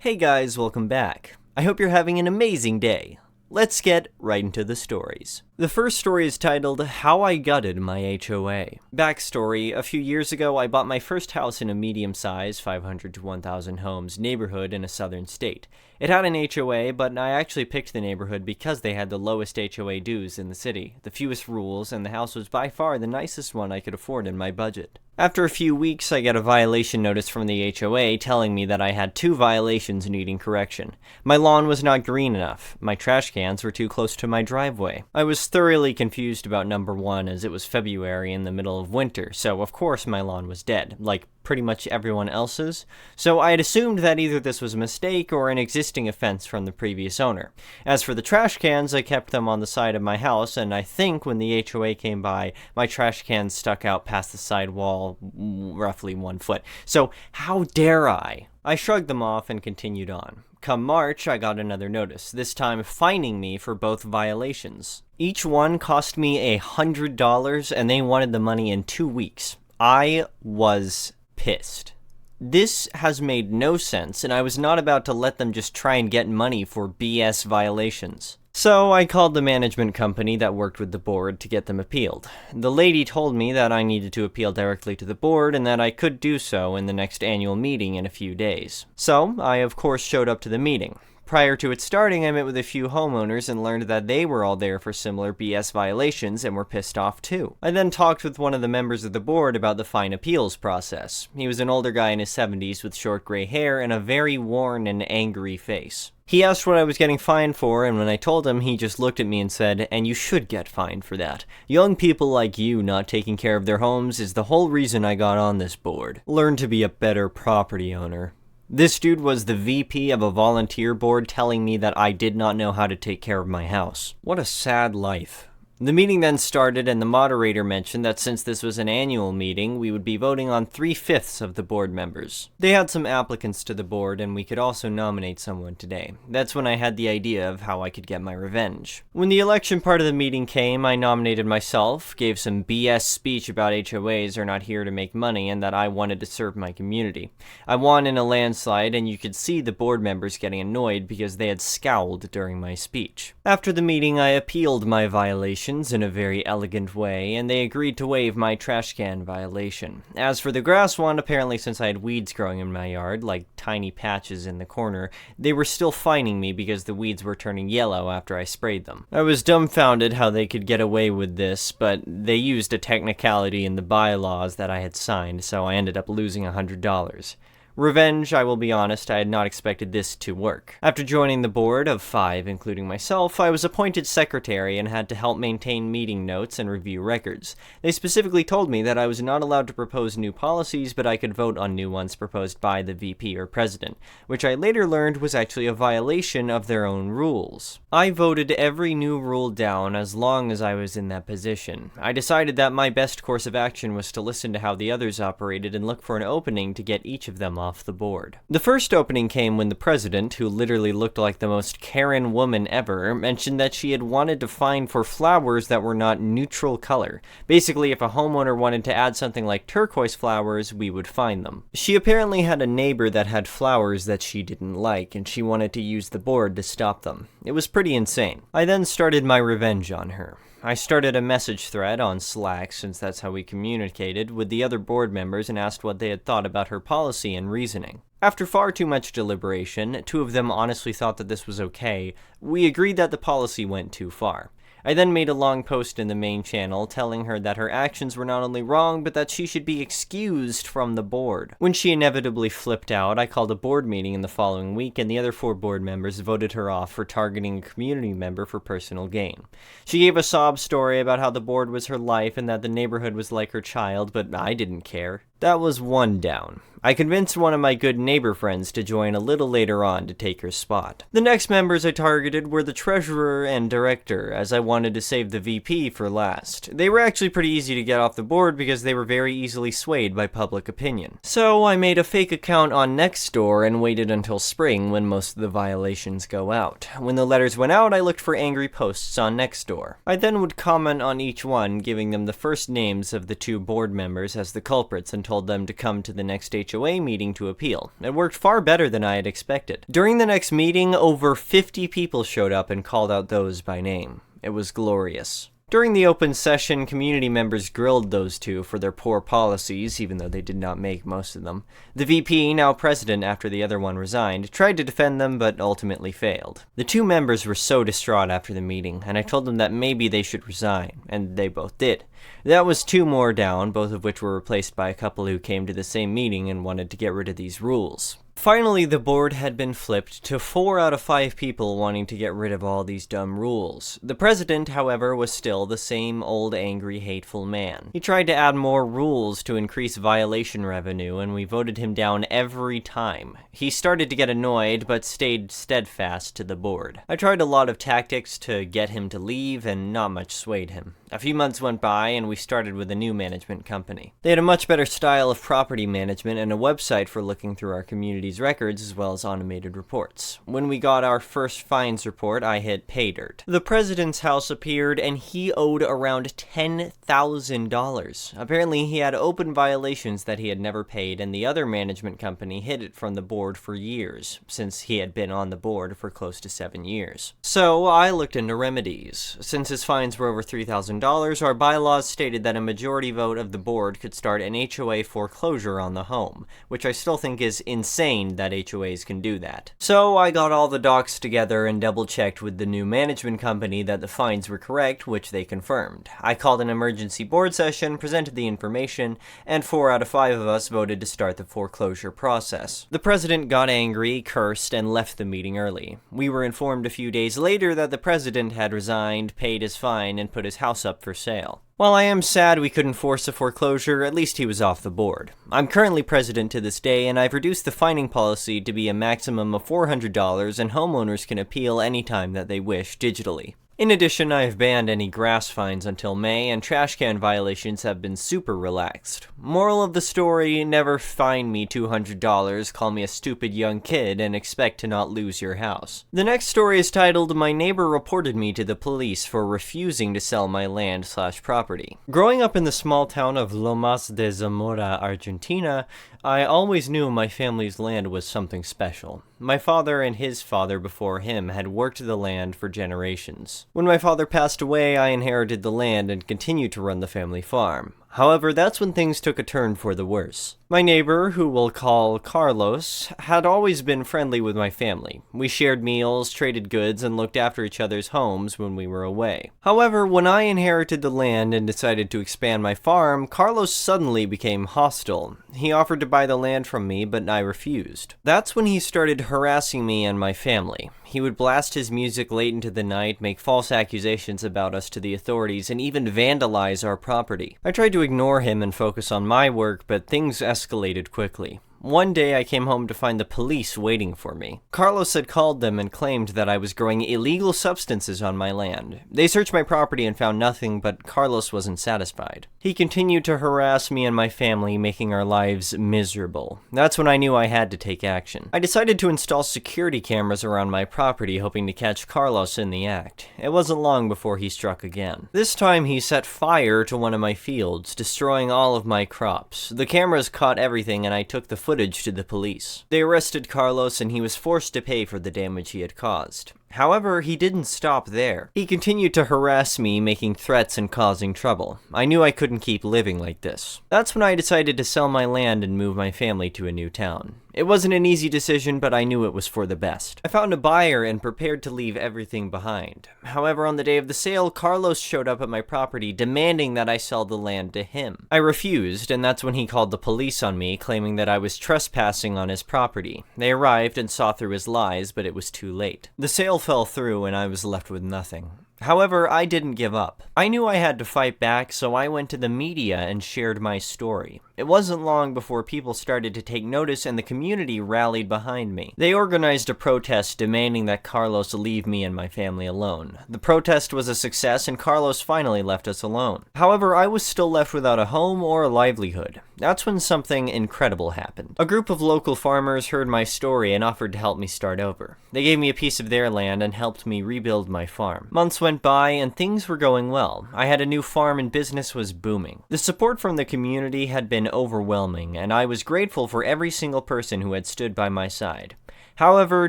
Hey guys, welcome back. I hope you're having an amazing day. Let's get right into the stories. The first story is titled, How I Gutted My HOA. Backstory, a few years ago I bought my first house in a medium-sized 500 to 1,000 homes neighborhood in a southern state. It had an HOA, but I actually picked the neighborhood because they had the lowest HOA dues in the city, the fewest rules, and the house was by far the nicest one I could afford in my budget. After a few weeks, I get a violation notice from the HOA telling me that I had 2 violations needing correction. My lawn was not green enough. My trash cans were too close to my driveway. I was thoroughly confused about number 1 as it was February in the middle of winter, so of course my lawn was dead, like pretty much everyone else's. So I had assumed that either this was a mistake or an existing offense from the previous owner. As for the trash cans, I kept them on the side of my house, and I think when the HOA came by, my trash cans stuck out past the side wall roughly 1 foot. So how dare I? I shrugged them off and continued on. Come March, I got another notice, this time fining me for both violations. Each one cost me $100, and they wanted the money in 2 weeks. I was pissed. This has made no sense, and I was not about to let them just try and get money for BS violations. So I called the management company that worked with the board to get them appealed. The lady told me that I needed to appeal directly to the board and that I could do so in the next annual meeting in a few days. So I of course showed up to the meeting. Prior to it starting, I met with a few homeowners and learned that they were all there for similar BS violations and were pissed off too. I then talked with one of the members of the board about the fine appeals process. He was an older guy in his 70s with short gray hair and a very worn and angry face. He asked what I was getting fined for, and when I told him, he just looked at me and said, "And you should get fined for that. Young people like you not taking care of their homes is the whole reason I got on this board. Learn to be a better property owner." This dude was the VP of a volunteer board telling me that I did not know how to take care of my house. What a sad life. The meeting then started, and the moderator mentioned that since this was an annual meeting, we would be voting on 3/5 of the board members. They had some applicants to the board, and we could also nominate someone today. That's when I had the idea of how I could get my revenge. When the election part of the meeting came, I nominated myself, gave some BS speech about HOAs are not here to make money, and that I wanted to serve my community. I won in a landslide, and you could see the board members getting annoyed because they had scowled during my speech. After the meeting, I appealed my violation in a very elegant way, and they agreed to waive my trash can violation. As for the grass one, apparently since I had weeds growing in my yard, like tiny patches in the corner, they were still fining me because the weeds were turning yellow after I sprayed them. I was dumbfounded how they could get away with this, but they used a technicality in the bylaws that I had signed, so I ended up losing $100. Revenge, I will be honest, I had not expected this to work. After joining the board of 5, including myself, I was appointed secretary and had to help maintain meeting notes and review records. They specifically told me that I was not allowed to propose new policies, but I could vote on new ones proposed by the VP or president, which I later learned was actually a violation of their own rules. I voted every new rule down as long as I was in that position. I decided that my best course of action was to listen to how the others operated and look for an opening to get each of them off the board. The first opening came when the president, who literally looked like the most Karen woman ever, mentioned that she had wanted to fine for flowers that were not neutral color. Basically, if a homeowner wanted to add something like turquoise flowers, we would fine them. She apparently had a neighbor that had flowers that she didn't like, and she wanted to use the board to stop them. It was pretty insane. I then started my revenge on her. I started a message thread on Slack, since that's how we communicated, with the other board members and asked what they had thought about her policy and reasoning. After far too much deliberation, 2 of them honestly thought that this was okay. We agreed that the policy went too far. I then made a long post in the main channel telling her that her actions were not only wrong, but that she should be excused from the board. When she inevitably flipped out, I called a board meeting in the following week, and the other 4 board members voted her off for targeting a community member for personal gain. She gave a sob story about how the board was her life and that the neighborhood was like her child, but I didn't care. That was 1 down. I convinced one of my good neighbor friends to join a little later on to take her spot. The next members I targeted were the treasurer and director, as I wanted to save the VP for last. They were actually pretty easy to get off the board because they were very easily swayed by public opinion. So I made a fake account on Nextdoor and waited until spring when most of the violations go out. When the letters went out, I looked for angry posts on Nextdoor. I then would comment on each one, giving them the first names of the 2 board members as the culprits and told them to come to the next HOA meeting to appeal. It worked far better than I had expected. During the next meeting, over 50 people showed up and called out those by name. It was glorious. During the open session, community members grilled those two for their poor policies, even though they did not make most of them. The VP, now president after the other one resigned, tried to defend them but ultimately failed. The two members were so distraught after the meeting, and I told them that maybe they should resign, and they both did. That was two more down, both of which were replaced by a couple who came to the same meeting and wanted to get rid of these rules. Finally, the board had been flipped to 4 out of 5 people wanting to get rid of all these dumb rules. The president, however, was still the same old angry, hateful man. He tried to add more rules to increase violation revenue, and we voted him down every time. He started to get annoyed, but stayed steadfast to the board. I tried a lot of tactics to get him to leave, and not much swayed him. A few months went by, and we started with a new management company. They had a much better style of property management and a website for looking through our community's records, as well as automated reports. When we got our first fines report, I hit pay dirt. The president's house appeared, and he owed around $10,000. Apparently, he had open violations that he had never paid, and the other management company hid it from the board for years, since he had been on the board for close to 7 years. So, I looked into remedies. Since his fines were over $3,000, our bylaws stated that a majority vote of the board could start an HOA foreclosure on the home, which I still think is insane that HOAs can do that. So I got all the docs together and double-checked with the new management company that the fines were correct, which they confirmed. I called an emergency board session, presented the information, and 4 out of 5 of us voted to start the foreclosure process. The president got angry, cursed, and left the meeting early. We were informed a few days later that the president had resigned, paid his fine, and put his house up for sale. While I am sad we couldn't force a foreclosure, at least he was off the board. I'm currently president to this day, and I've reduced the fining policy to be a maximum of $400, and homeowners can appeal anytime that they wish digitally. In addition, I have banned any grass fines until May, and trash can violations have been super relaxed. Moral of the story, never fine me $200, call me a stupid young kid, and expect to not lose your house. The next story is titled, My Neighbor Reported Me to the Police for Refusing to Sell My Land/Property. Growing up in the small town of Lomas de Zamora, Argentina, I always knew my family's land was something special. My father and his father before him had worked the land for generations. When my father passed away, I inherited the land and continued to run the family farm. However, that's when things took a turn for the worse. My neighbor, who we'll call Carlos, had always been friendly with my family. We shared meals, traded goods, and looked after each other's homes when we were away. However, when I inherited the land and decided to expand my farm, Carlos suddenly became hostile. He offered to buy the land from me, but I refused. That's when he started harassing me and my family. He would blast his music late into the night, make false accusations about us to the authorities, and even vandalize our property. I tried to ignore him and focus on my work, but things escalated quickly. One day I came home to find the police waiting for me. Carlos had called them and claimed that I was growing illegal substances on my land. They searched my property and found nothing, but Carlos wasn't satisfied. He continued to harass me and my family, making our lives miserable. That's when I knew I had to take action. I decided to install security cameras around my property, hoping to catch Carlos in the act. It wasn't long before he struck again. This time he set fire to one of my fields, destroying all of my crops. The cameras caught everything, and I took the footage to the police. They arrested Carlos, and he was forced to pay for the damage he had caused. However, he didn't stop there. He continued to harass me, making threats and causing trouble. I knew I couldn't keep living like this. That's when I decided to sell my land and move my family to a new town. It wasn't an easy decision, but I knew it was for the best. I found a buyer and prepared to leave everything behind. However, on the day of the sale, Carlos showed up at my property, demanding that I sell the land to him. I refused, and that's when he called the police on me, claiming that I was trespassing on his property. They arrived and saw through his lies, but it was too late. The sale fell through, and I was left with nothing. However, I didn't give up. I knew I had to fight back, so I went to the media and shared my story. It wasn't long before people started to take notice and the community rallied behind me. They organized a protest demanding that Carlos leave me and my family alone. The protest was a success, and Carlos finally left us alone. However, I was still left without a home or a livelihood. That's when something incredible happened. A group of local farmers heard my story and offered to help me start over. They gave me a piece of their land and helped me rebuild my farm. Months went went by and things were going well. I had a new farm and business was booming. The support from the community had been overwhelming, and I was grateful for every single person who had stood by my side. However,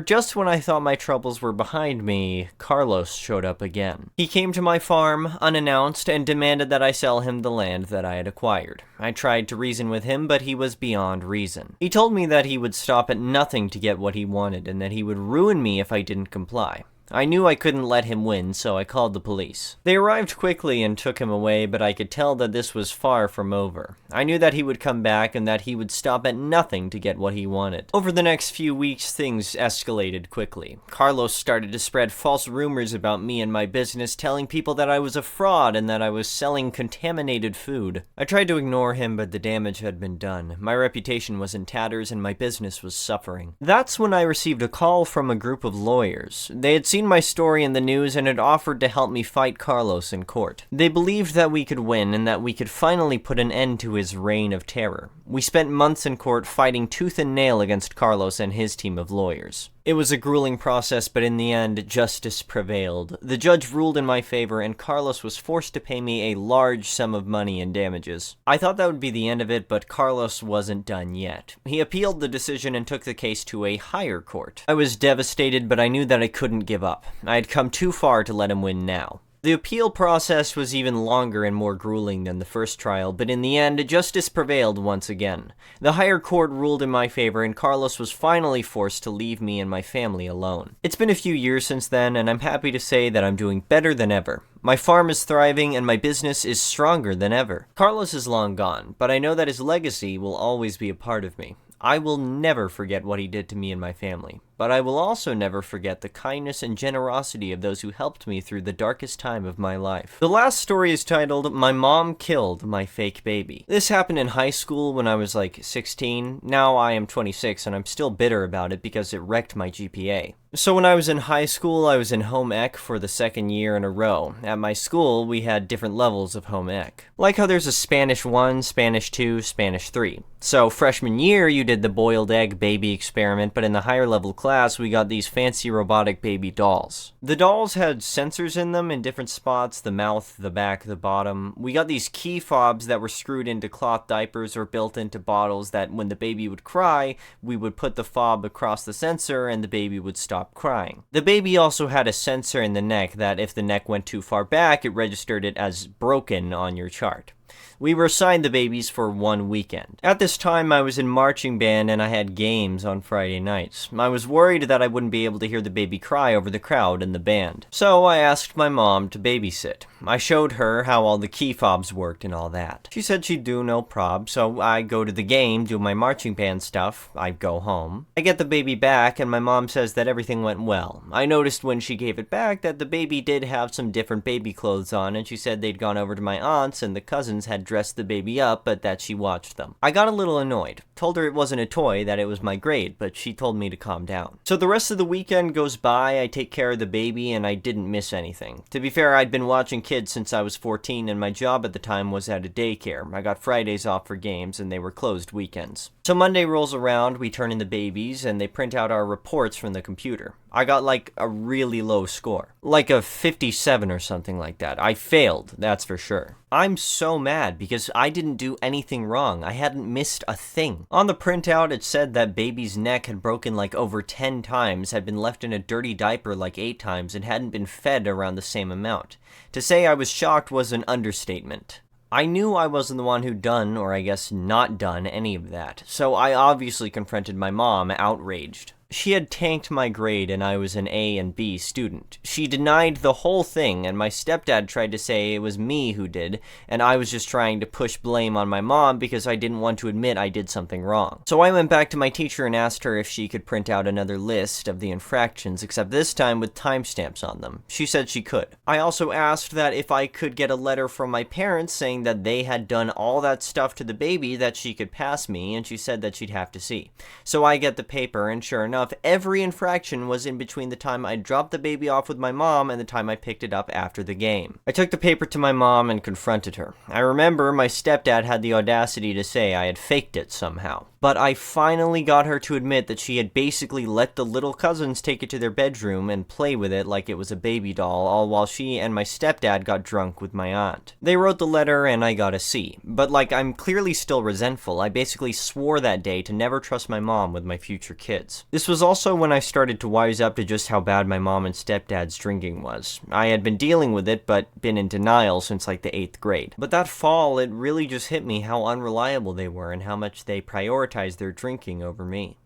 just when I thought my troubles were behind me, Carlos showed up again. He came to my farm, unannounced, and demanded that I sell him the land that I had acquired. I tried to reason with him, but he was beyond reason. He told me that he would stop at nothing to get what he wanted, and that he would ruin me if I didn't comply. I knew I couldn't let him win, so I called the police. They arrived quickly and took him away, but I could tell that this was far from over. I knew that he would come back and that he would stop at nothing to get what he wanted. Over the next few weeks, things escalated quickly. Carlos started to spread false rumors about me and my business, telling people that I was a fraud and that I was selling contaminated food. I tried to ignore him, but the damage had been done. My reputation was in tatters and my business was suffering. That's when I received a call from a group of lawyers. They had seen my story in the news and had offered to help me fight Carlos in court. They believed that we could win and that we could finally put an end to his reign of terror. We spent months in court fighting tooth and nail against Carlos and his team of lawyers. It was a grueling process, but in the end, justice prevailed. The judge ruled in my favor, and Carlos was forced to pay me a large sum of money in damages. I thought that would be the end of it, but Carlos wasn't done yet. He appealed the decision and took the case to a higher court. I was devastated, but I knew that I couldn't give up. I had come too far to let him win now. The appeal process was even longer and more grueling than the first trial, but in the end, justice prevailed once again. The higher court ruled in my favor, and Carlos was finally forced to leave me and my family alone. It's been a few years since then, and I'm happy to say that I'm doing better than ever. My farm is thriving, and my business is stronger than ever. Carlos is long gone, but I know that his legacy will always be a part of me. I will never forget what he did to me and my family, but I will also never forget the kindness and generosity of those who helped me through the darkest time of my life. The last story is titled, My Mom Killed My Fake Baby. This happened in high school when I was like 16. Now I am 26 and I'm still bitter about it because it wrecked my GPA. So when I was in high school, I was in home ec for the second year in a row. At my school, we had different levels of home ec. Like how there's a Spanish 1, Spanish 2, Spanish 3. So freshman year, you did the boiled egg baby experiment, but in the higher level class, we got these fancy robotic baby dolls. The dolls had sensors in them in different spots, the mouth, the back, the bottom. We got these key fobs that were screwed into cloth diapers or built into bottles that when the baby would cry, we would put the fob across the sensor and the baby would stop crying. The baby also had a sensor in the neck that if the neck went too far back, it registered it as broken on your chart. We were assigned the babies for one weekend. At this time, I was in marching band and I had games on Friday nights. I was worried that I wouldn't be able to hear the baby cry over the crowd and the band. So I asked my mom to babysit. I showed her how all the key fobs worked and all that. She said she'd do no prob, so I go to the game, do my marching band stuff, I go home. I get the baby back and my mom says that everything went well. I noticed when she gave it back that the baby did have some different baby clothes on, and she said they'd gone over to my aunt's and the cousins had dressed the baby up, but that she watched them. I got a little annoyed. Told her it wasn't a toy, that it was my grade, but she told me to calm down. So the rest of the weekend goes by, I take care of the baby, and I didn't miss anything. To be fair, I'd been watching kids since I was 14, and my job at the time was at a daycare. I got Fridays off for games, and they were closed weekends. So Monday rolls around, we turn in the babies, and they print out our reports from the computer. I got like a really low score. Like a 57 or something like that. I failed, that's for sure. I'm so mad because I didn't do anything wrong. I hadn't missed a thing. On the printout, it said that baby's neck had broken like over 10 times, had been left in a dirty diaper like 8 times, and hadn't been fed around the same amount. To say I was shocked was an understatement. I knew I wasn't the one who'd done, or I guess not done, any of that, so I obviously confronted my mom, outraged. She had tanked my grade and I was an A and B student. She denied the whole thing, and my stepdad tried to say it was me who did, and I was just trying to push blame on my mom because I didn't want to admit I did something wrong. So I went back to my teacher and asked her if she could print out another list of the infractions, except this time with timestamps on them. She said she could. I also asked that if I could get a letter from my parents saying that they had done all that stuff to the baby that she could pass me, and she said that she'd have to see. So I get the paper, and sure enough, enough, every infraction was in between the time I dropped the baby off with my mom and the time I picked it up after the game. I took the paper to my mom and confronted her. I remember my stepdad had the audacity to say I had faked it somehow. But I finally got her to admit that she had basically let the little cousins take it to their bedroom and play with it like it was a baby doll, all while she and my stepdad got drunk with my aunt. They wrote the letter and I got a C. But like, I'm clearly still resentful. I basically swore that day to never trust my mom with my future kids. This was also when I started to wise up to just how bad my mom and stepdad's drinking was. I had been dealing with it, but been in denial since like the 8th grade. But that fall, it really just hit me how unreliable they were and how much they prioritized their drinking over me.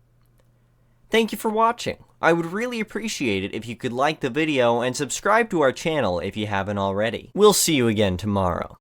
Thank you for watching. I would really appreciate it if you could like the video and subscribe to our channel if you haven't already. We'll see you again tomorrow.